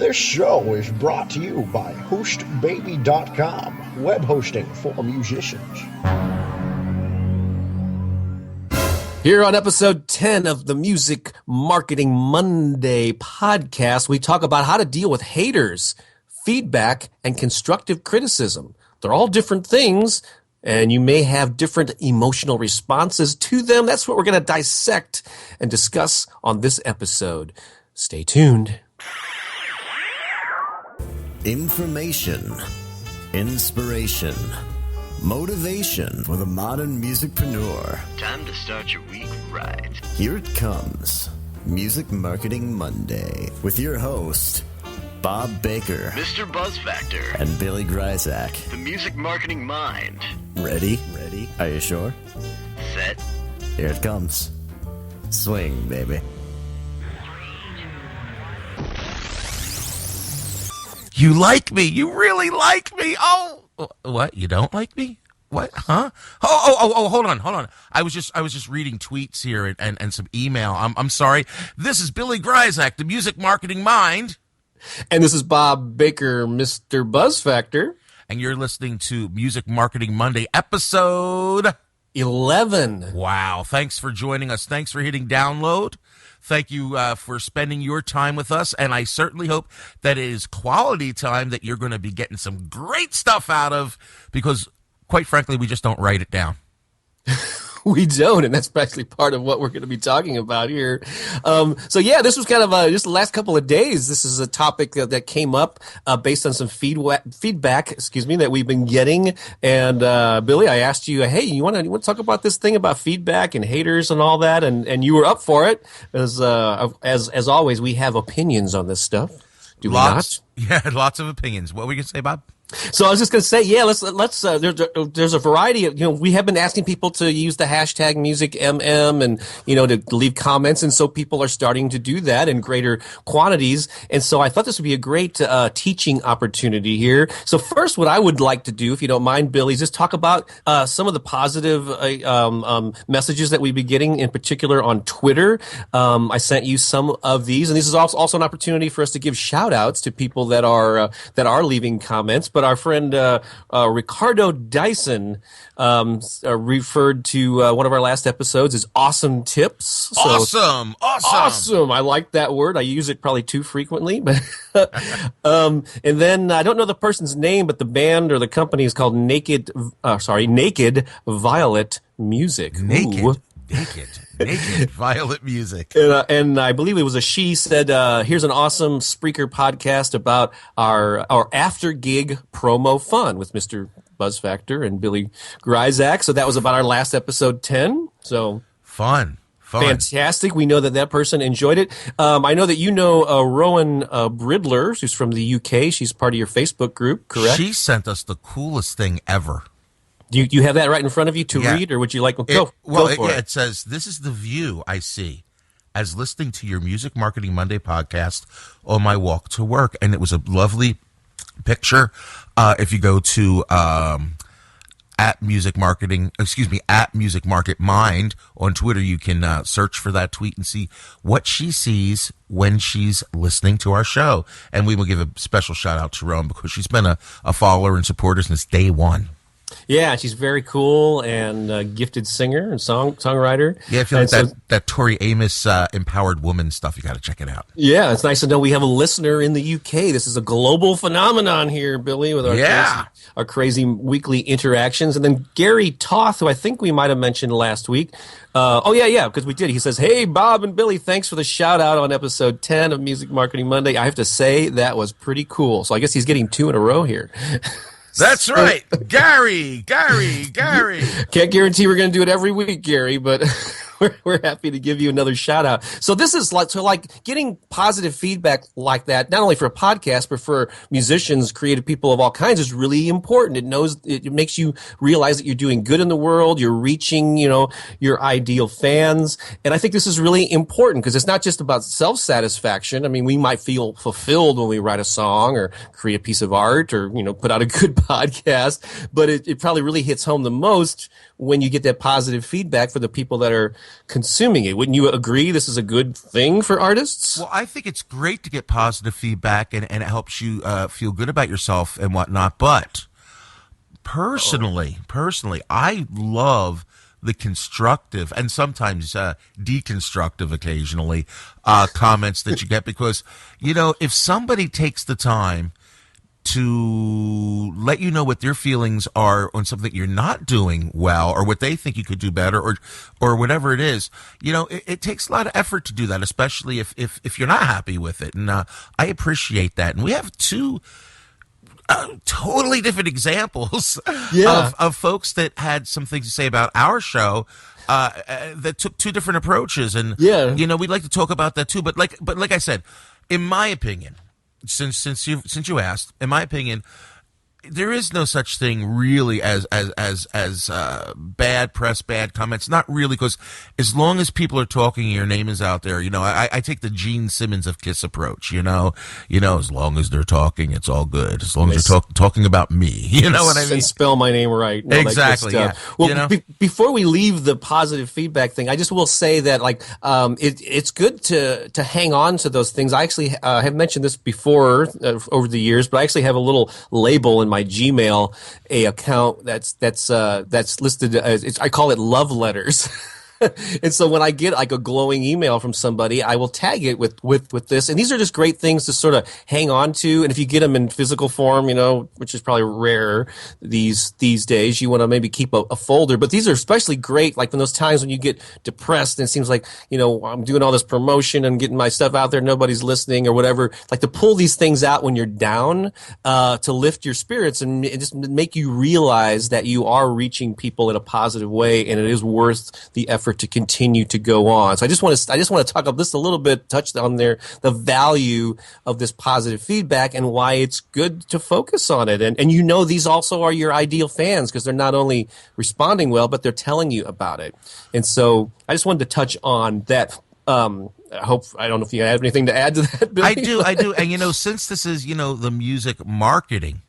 This show is brought to you by HostBaby.com, web hosting for musicians. Here on episode 10 of the Music Marketing Monday podcast, we talk about how to deal with haters, feedback, and constructive criticism. They're all different things, and you may have different emotional responses to them. That's what we're going to dissect and discuss on this episode. Stay tuned. Information, inspiration, motivation for the modern musicpreneur. Time to start your week right. Here it comes, Music Marketing Monday, with your host, Bob Baker, Mr. Buzz Factor, and Billy Gryzak. The Music Marketing Mind. Ready? Are you sure? Set. Here it comes. Swing, baby. You like me. You really like me. Oh, what? You don't like me? What? Huh? Oh, hold on. I was just reading tweets here and some email. I'm sorry. This is Billy Gryzak, the Music Marketing Mind. And this is Bob Baker, Mr. Buzz Factor. And you're listening to Music Marketing Monday, episode 11. Wow. Thanks for joining us. Thanks for hitting download. Thank you for spending your time with us, and I certainly hope that it is quality time that you're going to be getting some great stuff out of, because, quite frankly, we just don't write it down. We don't, and that's actually part of what we're going to be talking about here. This was kind of just the last couple of days. This is a topic that came up based on some feedback, that we've been getting. And Billy, I asked you, hey, you want to talk about this thing about feedback and haters and all that, and you were up for it. As always, we have opinions on this stuff. Do we not? Yeah, lots of opinions. What were you going to say, Bob? So I was just going to say, let's. There's a variety of, we have been asking people to use the hashtag MusicMM and, to leave comments. And so people are starting to do that in greater quantities. And so I thought this would be a great teaching opportunity here. So first, what I would like to do, if you don't mind, Billy, is just talk about some of the positive messages that we've been getting, in particular on Twitter. I sent you some of these, and this is also an opportunity for us to give shout outs to people that are leaving comments. But our friend Ricardo Dyson referred to one of our last episodes as awesome tips. So, awesome! I like that word. I use it probably too frequently. But and then I don't know the person's name, but the band or the company is called Naked Violet Music. Naked Violet Music. And I believe it was a she said, here's an awesome Spreaker podcast about our after gig promo fun with Mr. Buzz Factor and Billy Gryzak. So that was about our last episode 10. So fun. Fantastic. We know that person enjoyed it. I know that Rowan Bridler, who's from the UK. She's part of your Facebook group, correct? She sent us the coolest thing ever. Do you have that right in front of you to read, or would you like to go for it? It says, this is the view I see as listening to your Music Marketing Monday podcast on my walk to work. And it was a lovely picture. If you go to at Music Market Mind on Twitter, you can search for that tweet and see what she sees when she's listening to our show. And we will give a special shout out to Rome, because she's been a follower and supporter since day one. Yeah, she's very cool and a gifted singer and songwriter. Yeah, if you like that Tori Amos empowered woman stuff, you got to check it out. Yeah, it's nice to know we have a listener in the UK. This is a global phenomenon here, Billy, with our crazy weekly interactions. And then Gary Toth, who I think we might have mentioned last week. Because we did. He says, hey, Bob and Billy, thanks for the shout out on episode 10 of Music Marketing Monday. I have to say that was pretty cool. So I guess he's getting 2 in a row here. That's right. Gary. Can't guarantee we're going to do it every week, Gary, but we're happy to give you another shout out. So this is like getting positive feedback like that, not only for a podcast, but for musicians, creative people of all kinds, is really important. It makes you realize that you're doing good in the world. You're reaching, your ideal fans. And I think this is really important because it's not just about self-satisfaction. I mean, we might feel fulfilled when we write a song or create a piece of art or, put out a good podcast, but it probably really hits home the most when you get that positive feedback for the people that are consuming it. Wouldn't you agree this is a good thing for artists? Well, I think it's great to get positive feedback, and it helps you feel good about yourself and whatnot. But personally, I love the constructive and sometimes deconstructive occasionally comments that you get, because, you know, if somebody takes the time to let you know what their feelings are on something that you're not doing well, or what they think you could do better, or whatever it is, you know, it takes a lot of effort to do that, especially if you're not happy with it. And I appreciate that. And we have two totally different examples of folks that had some things to say about our show that took two different approaches. And you know, we'd like to talk about that too. But like I said, in my opinion, since you asked, in my opinion, there is no such thing really as bad press, bad comments. Not really, because as long as people are talking, your name is out there. You know, I take the Gene Simmons of Kiss approach. You know, as long as they're talking, it's all good. As long as they're talking about me, you know what I mean. And spell my name right. Exactly. Yeah. Well, you know? Before we leave the positive feedback thing, I just will say that it's good to hang on to those things. I actually have mentioned this before over the years, but I actually have a little label in my Gmail account that's listed as, I call it love letters. And so when I get like a glowing email from somebody, I will tag it with this. And these are just great things to sort of hang on to. And if you get them in physical form, you know, which is probably rare these days, you want to maybe keep a folder. But these are especially great, like when those times when you get depressed and it seems like, you know, I'm doing all this promotion and getting my stuff out there, nobody's listening or whatever. Like to pull these things out when you're down, to lift your spirits and just make you realize that you are reaching people in a positive way, and it is worth the effort to continue to go on. So I just want to talk about this a little bit, touch on there, the value of this positive feedback and why it's good to focus on it. And you know, these also are your ideal fans, because they're not only responding well, but they're telling you about it. And so I just wanted to touch on that. I don't know if you have anything to add to that, Billy. I do. And, you know, since this is, you know, the Music Marketing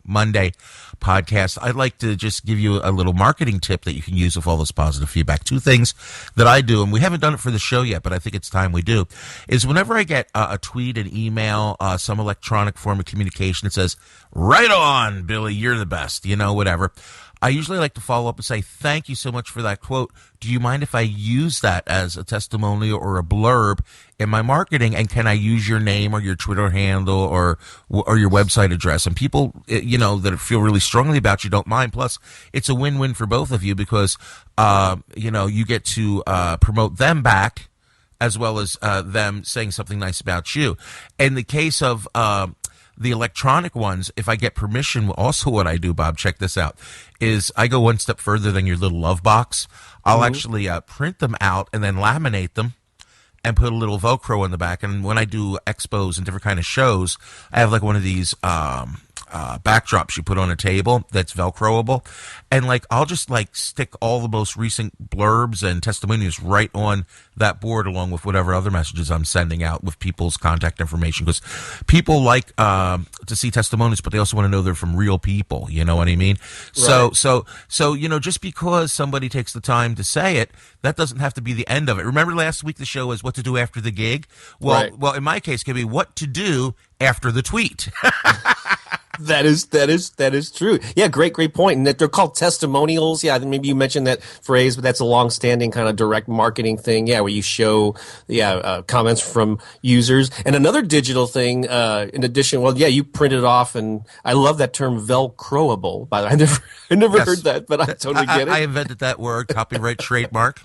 Monday podcast, I'd like to just give you a little marketing tip that you can use with all this positive feedback. Two things that I do, and we haven't done it for the show yet, but I think it's time we do, is whenever I get a tweet, an email, some electronic form of communication that says, "Right on, Billy, you're the best," you know, whatever, I usually like to follow up and say, "Thank you so much for that quote. Do you mind if I use that as a testimonial or a blurb in my marketing? And can I use your name or your Twitter handle or your website address?" And people, you know, that feel really strongly about you don't mind. Plus, it's a win-win for both of you, because, you know, you get to promote them back as well as them saying something nice about you. In the case of the electronic ones, if I get permission, also what I do, Bob, check this out, is I go one step further than your little love box. I'll actually print them out and then laminate them and put a little Velcro in the back. And when I do expos and different kind of shows, I have like one of these backdrops you put on a table that's Velcroable. And like, I'll just like stick all the most recent blurbs and testimonials right on that board, along with whatever other messages I'm sending out with people's contact information. Because people like to see testimonials, but they also want to know they're from real people. You know what I mean? Right. So, you know, just because somebody takes the time to say it, that doesn't have to be the end of it. Remember last week the show was what to do after the gig? Well, in my case, it can be what to do after the tweet. That is true. Yeah, great point. And that they're called testimonials. Yeah, maybe you mentioned that phrase, but that's a long-standing kind of direct marketing thing. Yeah, where you show comments from users. And another digital thing, in addition, well, yeah, you print it off, and I love that term Velcroable. By the way, I never heard that, but I totally get it. I invented that word, copyright trademark.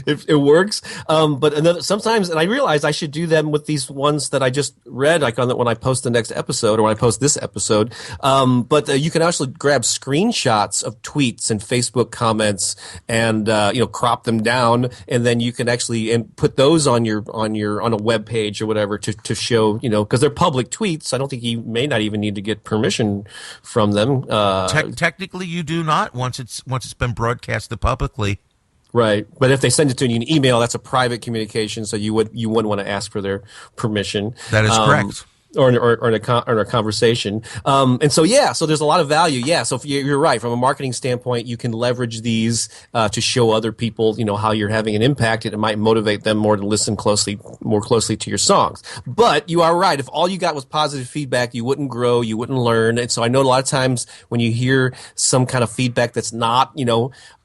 It works. But sometimes, and I realize I should do them with these ones that I just read, like when I post the next episode or when I post this episode. But you can actually grab screenshots of tweets and Facebook comments and, crop them down. And then you can actually put those on a web page or whatever to show, because they're public tweets. I don't think you may not even need to get permission from them. Technically you do not once it's been broadcasted publicly. Right, but if they send it to you in email, that's a private communication, so you wouldn't want to ask for their permission. That is correct. or in a conversation. And so, yeah, so there's a lot of value. Yeah. So if you're right. From a marketing standpoint, you can leverage these, to show other people, how you're having an impact, and it might motivate them more to listen more closely to your songs. But you are right. If all you got was positive feedback, you wouldn't grow, you wouldn't learn. And so I know a lot of times when you hear some kind of feedback that's not,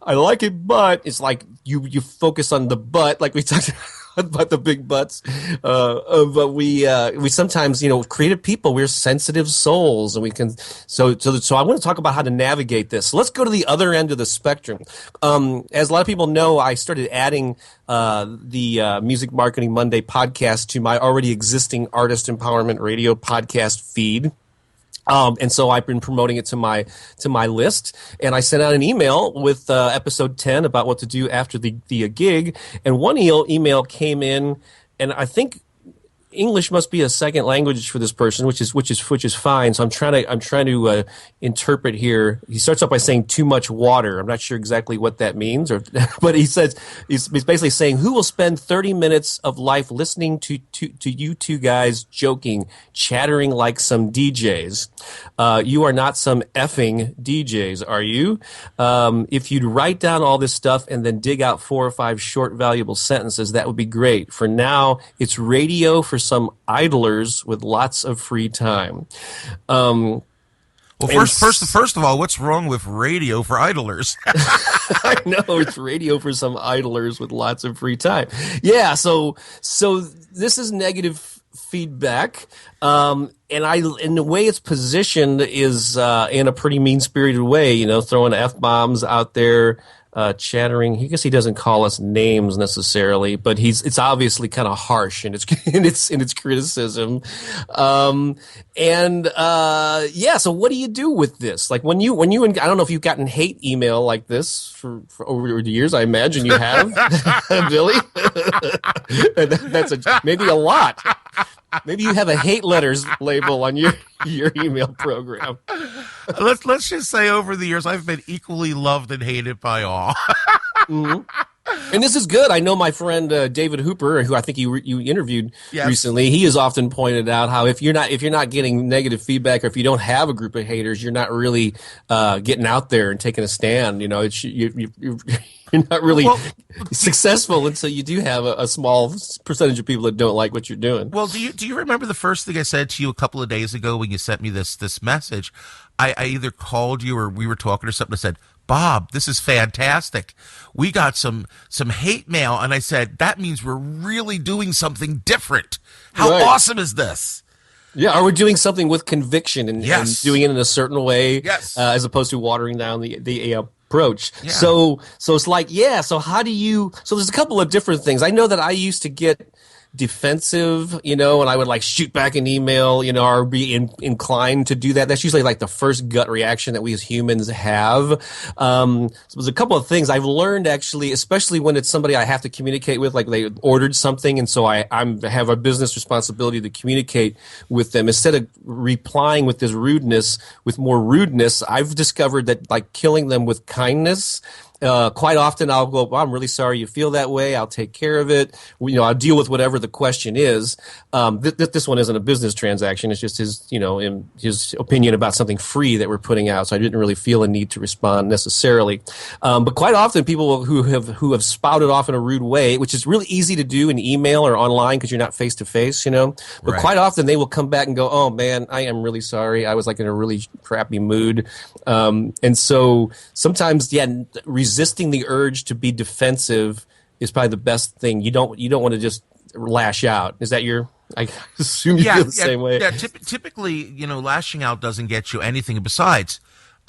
I like it, but it's like you focus on the but, like we talked about the big butts. But we sometimes, creative people, we're sensitive souls, and we can, so I want to talk about how to navigate this. So let's go to the other end of the spectrum. As a lot of people know, I started adding, the Music Marketing Monday podcast to my already existing Artist Empowerment Radio podcast feed. And so I've been promoting it to my list, and I sent out an email with episode 10 about what to do after the gig. And one email came in, and I think English must be a second language for this person, which is fine. So I'm trying to interpret here. He starts off by saying too much water. I'm not sure exactly what that means, but he says he's basically saying, who will spend 30 minutes of life listening to you two guys joking, chattering like some DJs? You are not some effing DJs, are you? If you'd write down all this stuff and then dig out 4 or 5 short, valuable sentences, that would be great. For now, it's radio for some idlers with lots of free time. Well, first of all, what's wrong with radio for idlers? I know, it's radio for some idlers with lots of free time. Yeah, so this is negative feedback, and the way it's positioned is in a pretty mean-spirited way, throwing F-bombs out there, chattering. I guess he doesn't call us names necessarily, but it's obviously kind of harsh in its criticism. Yeah. So what do you do with this? Like when you I don't know if you've gotten hate email like this for over the years. I imagine you have, Billy. That's maybe a lot. Maybe you have a hate letters label on your email program. Let's just say over the years I've been equally loved and hated by all. Mm-hmm. And this is good. I know my friend David Hooper, who I think you interviewed recently. He has often pointed out how if you're not getting negative feedback, or if you don't have a group of haters, you're not really getting out there and taking a stand. You're not really successful until you do have a small percentage of people that don't like what you're doing. Well, do you remember the first thing I said to you a couple of days ago when you sent me this message? I either called you or we were talking or something. I said, Bob, this is fantastic. We got some hate mail, and I said, that means we're really doing something different. How awesome is this? Yeah, or we're doing something with conviction and doing it in a certain way, as opposed to watering down the approach. Yeah. So it's like, so how do you? So there's a couple of different things. I know that I used to get defensive, and I would like shoot back an email, or be inclined to do that. That's usually like the first gut reaction that we as humans have. So there's a couple of things I've learned actually, especially when it's somebody I have to communicate with, like they ordered something, and so I have a business responsibility to communicate with them. Instead of replying with this rudeness, with more rudeness, I've discovered that like killing them with kindness. Quite often I'll go, well, I'm really sorry you feel that way. I'll take care of it. I'll deal with whatever the question is. This one isn't a business transaction. It's just his, his opinion about something free that we're putting out. So I didn't really feel a need to respond necessarily. But quite often people who have spouted off in a rude way, which is really easy to do in email or online because you're not face to face, but quite often they will come back and go, oh man, I am really sorry. I was like in a really crappy mood. And so sometimes, resisting the urge to be defensive is probably the best thing. You don't want to just lash out. Is that I assume you feel the same way. Yeah, typically, lashing out doesn't get you anything. Besides,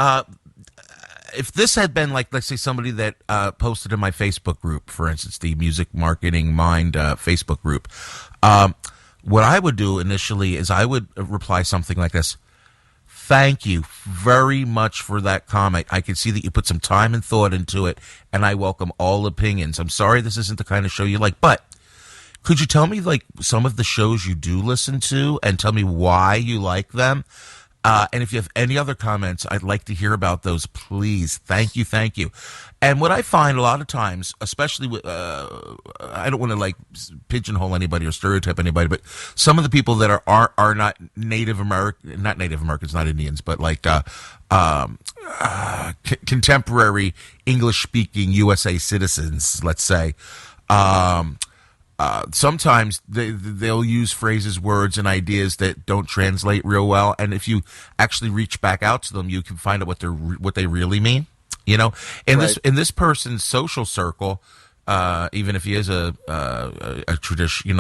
if this had been like, let's say somebody that posted in my Facebook group, for instance, the Music Marketing Mind Facebook group, what I would do initially is I would reply something like this. Thank you very much for that comment. I can see that you put some time and thought into it, and I welcome all opinions. I'm sorry this isn't the kind of show you like, but could you tell me like some of the shows you do listen to and tell me why you like them? And if you have any other comments, I'd like to hear about those, please. Thank you, thank you. And what I find a lot of times, especially with, I don't want to like pigeonhole anybody or stereotype anybody, but some of the people that are not Native American, not Native Americans, not Indians, but like contemporary English-speaking USA citizens, let's say. Sometimes they'll use phrases, words, and ideas that don't translate real well. And if you actually reach back out to them, you can find out what they really mean. You know, in this person's social circle, even if he is a tradition,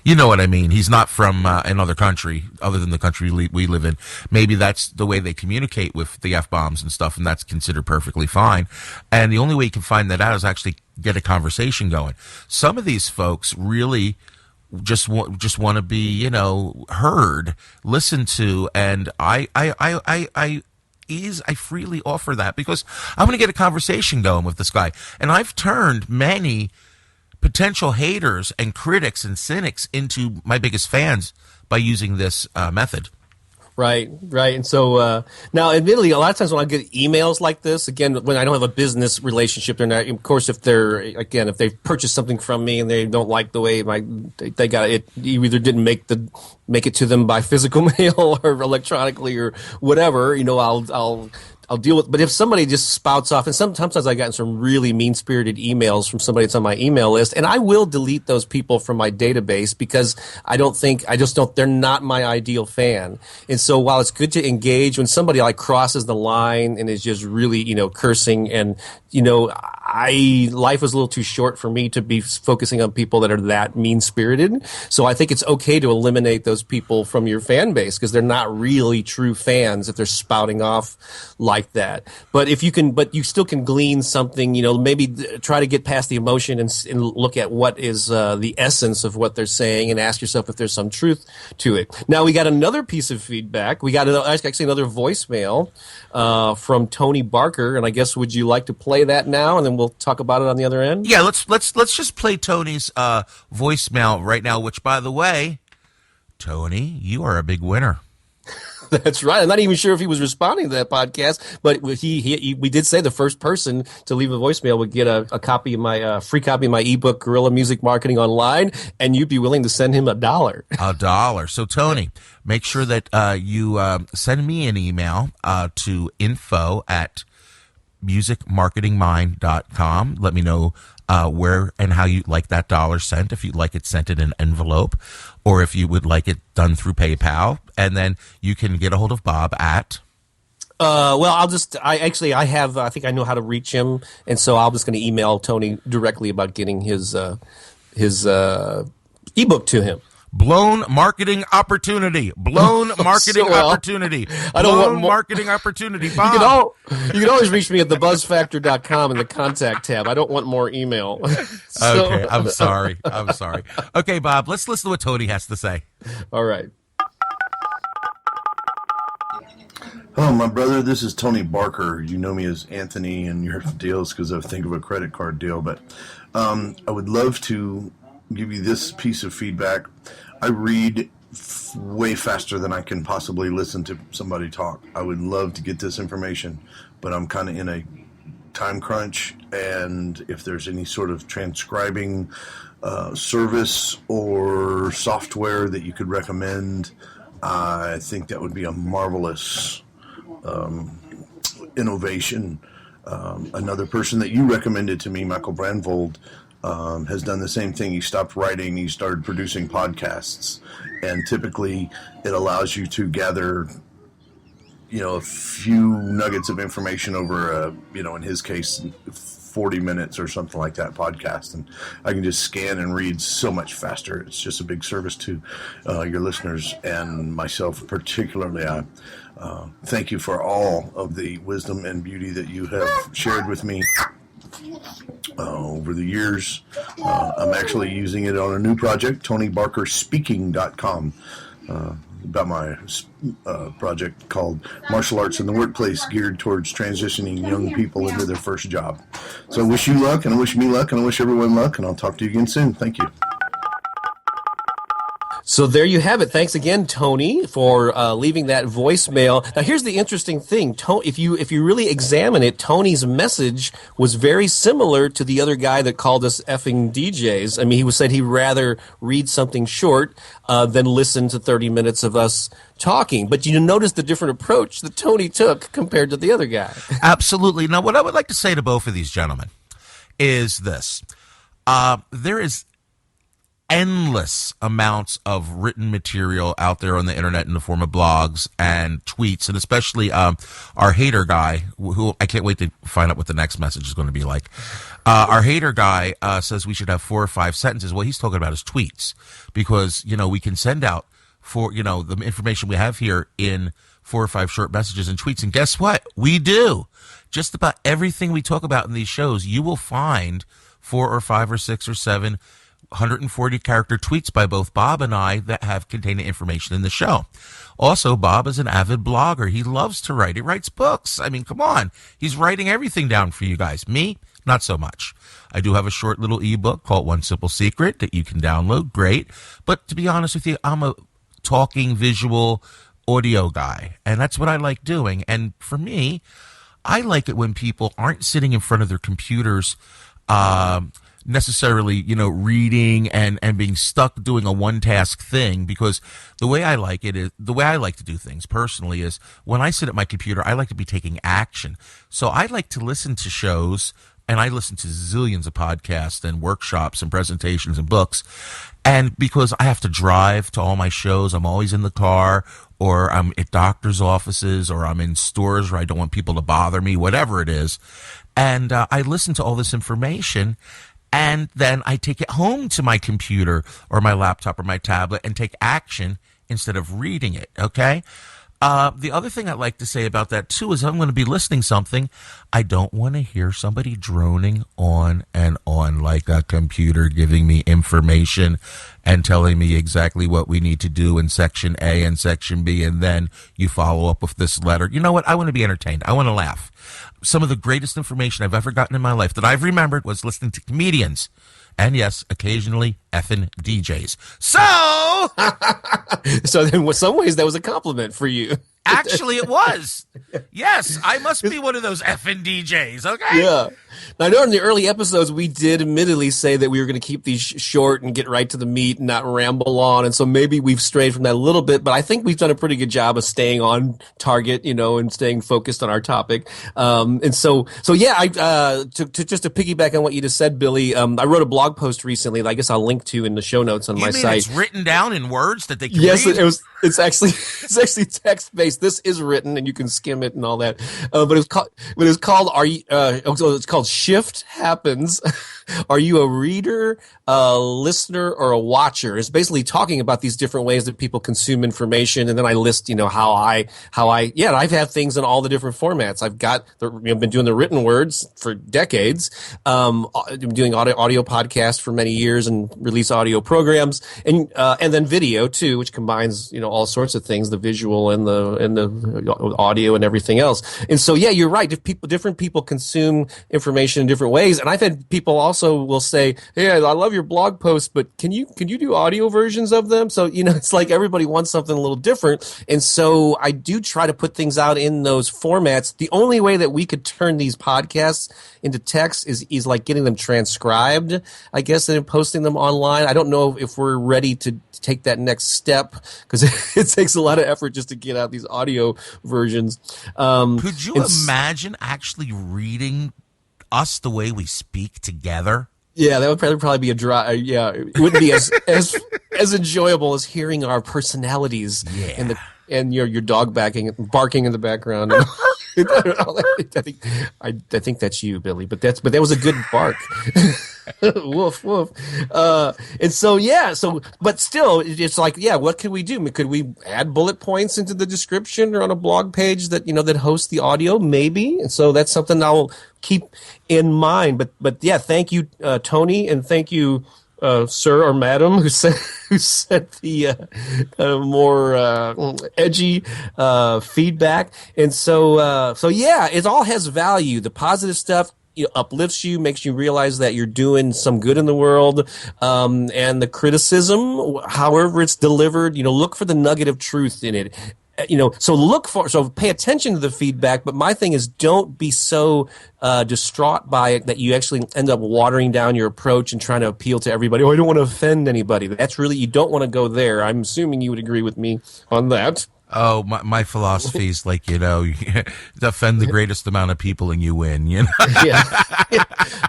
you know what I mean. He's not from another country other than the country we live in. Maybe that's the way they communicate with the F-bombs and stuff, and that's considered perfectly fine. And the only way you can find that out is actually get a conversation going. Some of these folks really just want to be, heard, listened to, and I freely offer that because I'm going to get a conversation going with this guy. And I've turned many potential haters and critics and cynics into my biggest fans by using this method. Right. And so now, admittedly, a lot of times when I get emails like this, again, when I don't have a business relationship, they're not. Of course, if they've purchased something from me and they don't like the way they got it, you either didn't make it to them by physical mail or electronically or whatever. I'll deal with. But if somebody just spouts off, and sometimes I've gotten some really mean-spirited emails from somebody that's on my email list, and I will delete those people from my database because they're not my ideal fan. And so while it's good to engage, when somebody like crosses the line and is just really, cursing and, life is a little too short for me to be focusing on people that are that mean-spirited. So I think it's okay to eliminate those people from your fan base because they're not really true fans if they're spouting off like that. But you still can glean something, maybe try to get past the emotion and look at what is the essence of what they're saying and ask yourself if there's some truth to it. Now we got another piece of feedback. We got actually another voicemail from Tony Barker, and I guess would you like to play that now, and then we'll talk about it on the other end? Yeah, let's just play Tony's voicemail right now. Which, by the way, Tony, you are a big winner. That's right. I'm not even sure if he was responding to that podcast, but we did say the first person to leave a voicemail would get a copy of my free copy of my ebook, Guerrilla Music Marketing Online, and you'd be willing to send him $1. $1. So, Tony, make sure that you send me an email to info@musicmarketingmind.com. Let me know where and how you'd like that $1 sent, if you'd like it sent in an envelope, or if you would like it done through PayPal. And then you can get a hold of Bob at... I think I know how to reach him, and so I'm just going to email Tony directly about getting his ebook to him. Blown marketing opportunity. Blown marketing opportunity. I don't want marketing opportunity. Bob. You can always reach me at thebuzzfactor.com in the contact tab. I don't want more email. Okay, I'm sorry. Okay, Bob, let's listen to what Tony has to say. All right. Hello, my brother. This is Tony Barker. You know me as Anthony in your deals because I think of a credit card deal. But I would love to give you this piece of feedback. I read way faster than I can possibly listen to somebody talk. I would love to get this information, but I'm kind of in a time crunch. And if there's any sort of transcribing service or software that you could recommend, I think that would be a marvelous innovation. Another person that you recommended to me, Michael Brandvold, has done the same thing. He stopped writing. He started producing podcasts, and typically it allows you to gather, a few nuggets of information over in his case, 40 minutes or something like that podcast, and I can just scan and read so much faster. It's just a big service to your listeners and myself particularly. I thank you for all of the wisdom and beauty that you have shared with me over the years. I'm actually using it on a new project, TonyBarkerSpeaking.com, about my project called Martial Arts in the Workplace, geared towards transitioning young people into their first job. So I wish you luck, and I wish me luck, and I wish everyone luck, and I'll talk to you again soon. Thank you. So there you have it. Thanks again, Tony, for leaving that voicemail. Now, here's the interesting thing. If you really examine it, Tony's message was very similar to the other guy that called us effing DJs. I mean, he said he'd rather read something short than listen to 30 minutes of us talking. But you notice the different approach that Tony took compared to the other guy. Absolutely. Now, what I would like to say to both of these gentlemen is this. There is endless amounts of written material out there on the internet in the form of blogs and tweets, and especially our hater guy, who I can't wait to find out what the next message is going to be like. Our hater guy says we should have 4 or 5 sentences. What he's talking about is tweets, because, we can send out the information we have here in 4 or 5 short messages and tweets. And guess what? We do. Just about everything we talk about in these shows, you will find 4 or 5 or 6 or 7 140-character tweets by both Bob and I that have contained information in the show. Also, Bob is an avid blogger. He loves to write. He writes books. I mean, come on. He's writing everything down for you guys. Me, not so much. I do have a short little ebook called One Simple Secret that you can download. Great. But to be honest with you, I'm a talking, visual, audio guy, and that's what I like doing. And for me, I like it when people aren't sitting in front of their computers necessarily, reading and being stuck doing a one-task thing, because the way I like to do things personally is when I sit at my computer, I like to be taking action. So I like to listen to shows, and I listen to zillions of podcasts and workshops and presentations and books. And because I have to drive to all my shows, I'm always in the car, or I'm at doctor's offices, or I'm in stores where I don't want people to bother me, whatever it is. And I listen to all this information, and then I take it home to my computer or my laptop or my tablet and take action instead of reading it, okay? The other thing I'd like to say about that, too, is I'm going to be listening something. I don't want to hear somebody droning on and on like a computer giving me information and telling me exactly what we need to do in Section A and Section B, and then you follow up with this letter. You know what? I want to be entertained. I want to laugh. Some of the greatest information I've ever gotten in my life that I've remembered was listening to comedians. And yes, occasionally effing DJs. So then in some ways that was a compliment for you. Actually, it was. Yes, I must be one of those effing DJs, okay? Yeah. Now, I know in the early episodes, we did admittedly say that we were going to keep these short and get right to the meat and not ramble on. And so maybe we've strayed from that a little bit, but I think we've done a pretty good job of staying on target, and staying focused on our topic. And so yeah, just to piggyback on what you just said, Billy, I wrote a blog post recently that I guess I'll link to in the show notes on my site. It's written down in words that they can read? Yes, it's actually text based. This is written, and you can skim it and all that. But it's called Shift Happens. Are you a reader, a listener, or a watcher? It's basically talking about these different ways that people consume information, and then I list, I've had things in all the different formats. I've been doing the written words for decades. I'm doing audio podcasts for many years and release audio programs, and then video too, which combines all sorts of things, the visual and the audio and everything else. And so yeah, you're right. Different people consume information in different ways, and I've had people also will say, "Hey, I love your blog posts, but can you do audio versions of them?" So it's like everybody wants something a little different, and so I do try to put things out in those formats. The only way that we could turn these podcasts into text is like getting them transcribed, I guess, and then posting them online. I don't know if we're ready to take that next step, because it takes a lot of effort just to get out these audio versions. Could you imagine actually reading us the way we speak together? Yeah, that would probably be a dry. Yeah, it wouldn't be as enjoyable as hearing our personalities. Yeah. And your dog barking in the background. I think that's you, Billy. But that was a good bark. Woof woof. And so yeah. But still, it's like, yeah. What could we do? Could we add bullet points into the description or on a blog page that that hosts the audio? Maybe. And so that's something I'll keep in mind. But yeah, thank you, Tony, and thank you, sir or madam, who sent the more edgy feedback. And so yeah, it all has value. The positive stuff uplifts you, makes you realize that you're doing some good in the world. And the criticism, however it's delivered, look for the nugget of truth in it. So pay attention to the feedback, but my thing is don't be so distraught by it that you actually end up watering down your approach and trying to appeal to everybody. Oh, I don't want to offend anybody. That's really, you don't want to go there. I'm assuming you would agree with me on that. Oh, my philosophy is like, offend the greatest amount of people and you win, Yeah.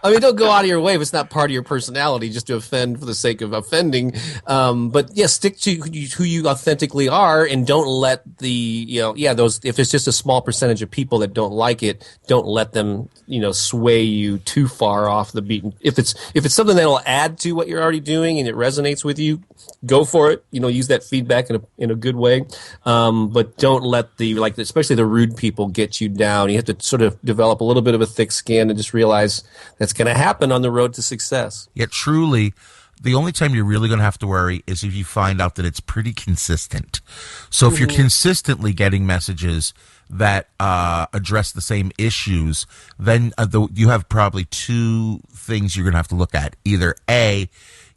I mean, don't go out of your way if it's not part of your personality just to offend for the sake of offending. But yeah, stick to who you authentically are and don't let if it's just a small percentage of people that don't like it, don't let them, sway you too far off the beaten. If it's something that'll add to what you're already doing and it resonates with you, go for it. Use that feedback in a good way. But don't let especially the rude people get you down. You have to sort of develop a little bit of a thick skin and just realize that's going to happen on the road to success. Yeah, truly, the only time you're really going to have to worry is if you find out that it's pretty consistent. So if you're consistently getting messages that address the same issues, then you have probably two things you're going to have to look at. Either A,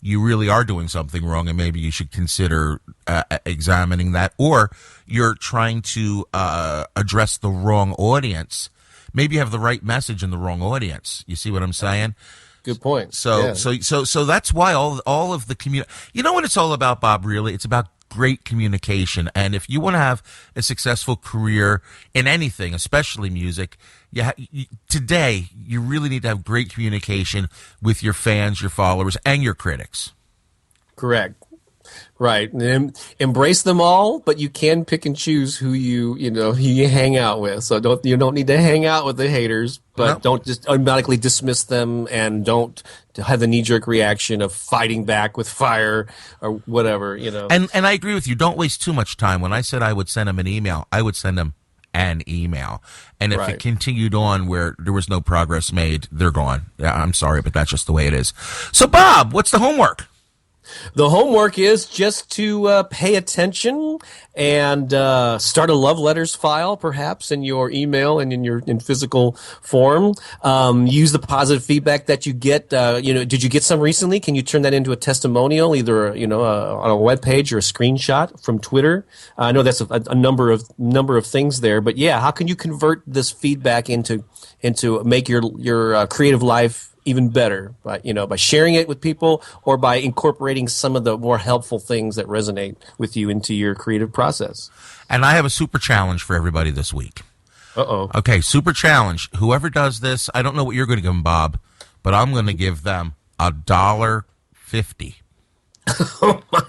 you really are doing something wrong and maybe you should consider examining that, or you're trying to address the wrong audience. Maybe you have the right message in the wrong audience. You see what I'm saying? Good point. So that's why all of the you know what it's all about, Bob, really? It's about great communication. And if you want to have a successful career in anything, especially music, today you really need to have great communication with your fans, your followers, and your critics. Correct. Right. And embrace them all, but you can pick and choose who you hang out with. So you don't need to hang out with the haters, but don't just automatically dismiss them and don't have the knee-jerk reaction of fighting back with fire or whatever, And I agree with you. Don't waste too much time. When I said I would send them an email, I would send them an email. And if it continued on where there was no progress made, they're gone. Yeah, I'm sorry, but that's just the way it is. So, Bob, what's the homework? The homework is just to pay attention and start a love letters file, perhaps in your email and in physical form. Use the positive feedback that you get. Did you get some recently? Can you turn that into a testimonial, either on a web page or a screenshot from Twitter? I know that's a number of things there, but yeah, how can you convert this feedback into make your creative life even better by sharing it with people or by incorporating some of the more helpful things that resonate with you into your creative process. And I have a super challenge for everybody this week. Uh-oh. Okay, super challenge. Whoever does this, I don't know what you're going to give them, Bob, but I'm going to give them $1.50. Oh my.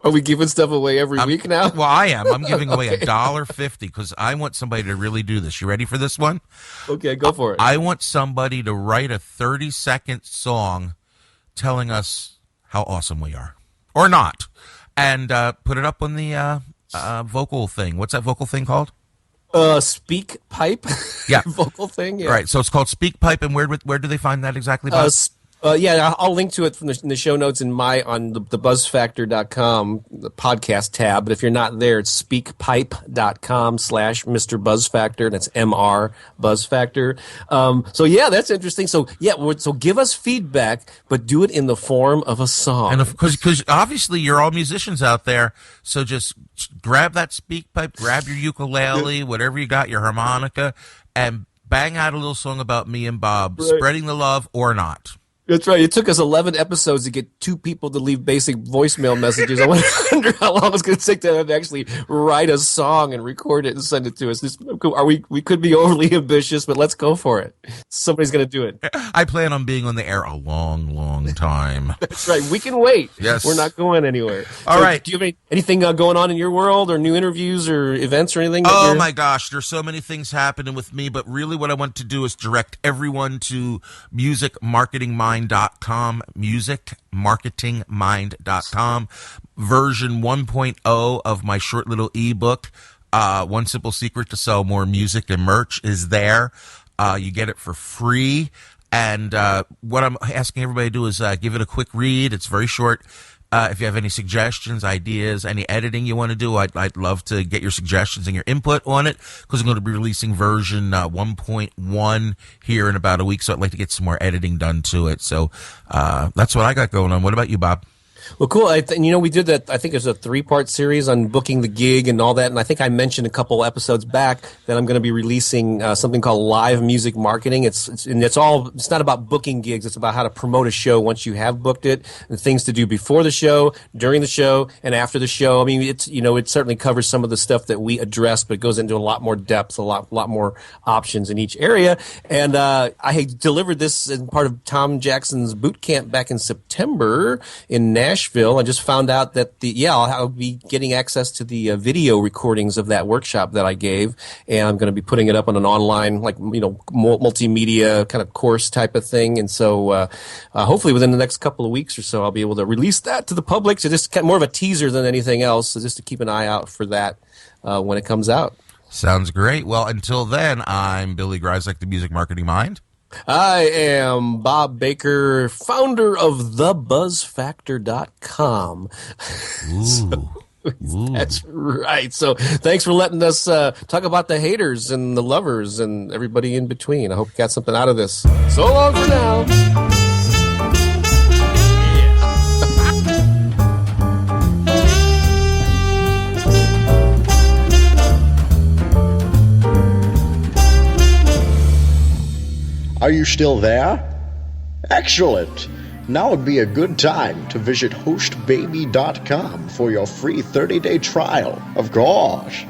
Are we giving stuff away every week now? Well, I am. I'm giving away $1.50 because I want somebody to really do this. You ready for this one? Okay, go for it. I want somebody to write a 30-second song telling us how awesome we are. Or not. And put it up on the vocal thing. What's that vocal thing called? Speak Pipe. Yeah. Vocal thing. Yeah. Right. So it's called Speak Pipe. And where do they find that exactly, Bob? Yeah, I'll link to it in the show notes on the buzzfactor.com the podcast tab. But if you're not there, it's speakpipe.com/Mr. Buzzfactor. That's MR Buzzfactor. So yeah, that's interesting. So yeah, so give us feedback, but do it in the form of a song. And because obviously you're all musicians out there, so just grab that speak pipe, grab your ukulele, whatever you got, your harmonica, and bang out a little song about me and Bob, spreading the love or not. That's right. It took us 11 episodes to get two people to leave basic voicemail messages. I wonder how long it's going to take them to actually write a song and record it and send it to us. We could be overly ambitious, but let's go for it. Somebody's going to do it. I plan on being on the air a long, long time. That's right. We can wait. Yes. We're not going anywhere. All right. Do you have anything going on in your world or new interviews or events or anything? Oh, my gosh. There's so many things happening with me, but really what I want to do is direct everyone to musicmarketingmind.com, musicmarketingmind.com, version 1.0 of my short little ebook, One Simple Secret to Sell More Music and Merch is there. You get it for free. And what I'm asking everybody to do is give it a quick read. It's very short. If you have any suggestions, ideas, any editing you want to do, I'd love to get your suggestions and your input on it, because I'm going to be releasing version 1.1 here in about a week, so I'd like to get some more editing done to it. So that's what I got going on. What about you, Bob? Well, cool. We did that. I think there's a 3-part series on booking the gig and all that. And I think I mentioned a couple episodes back that I'm going to be releasing something called live music marketing. It's not about booking gigs. It's about how to promote a show once you have booked it, and things to do before the show, during the show, and after the show. I mean, it certainly covers some of the stuff that we addressed, but it goes into a lot more depth, a lot more options in each area. And I had delivered this as part of Tom Jackson's boot camp back in September in Nashville. I just found out that I'll be getting access to the video recordings of that workshop that I gave, and I'm going to be putting it up on an online, multimedia kind of course type of thing. And so hopefully within the next couple of weeks or so, I'll be able to release that to the public. So just more of a teaser than anything else. So just to keep an eye out for that when it comes out. Sounds great. Well, until then, I'm Billy Gryzak, the Music Marketing Mind. I am Bob Baker, founder of thebuzzfactor.com. That's right. So thanks for letting us talk about the haters and the lovers and everybody in between. I hope you got something out of this. So long for now. Are you still there? Excellent! Now would be a good time to visit hostbaby.com for your free 30-day trial. Of course.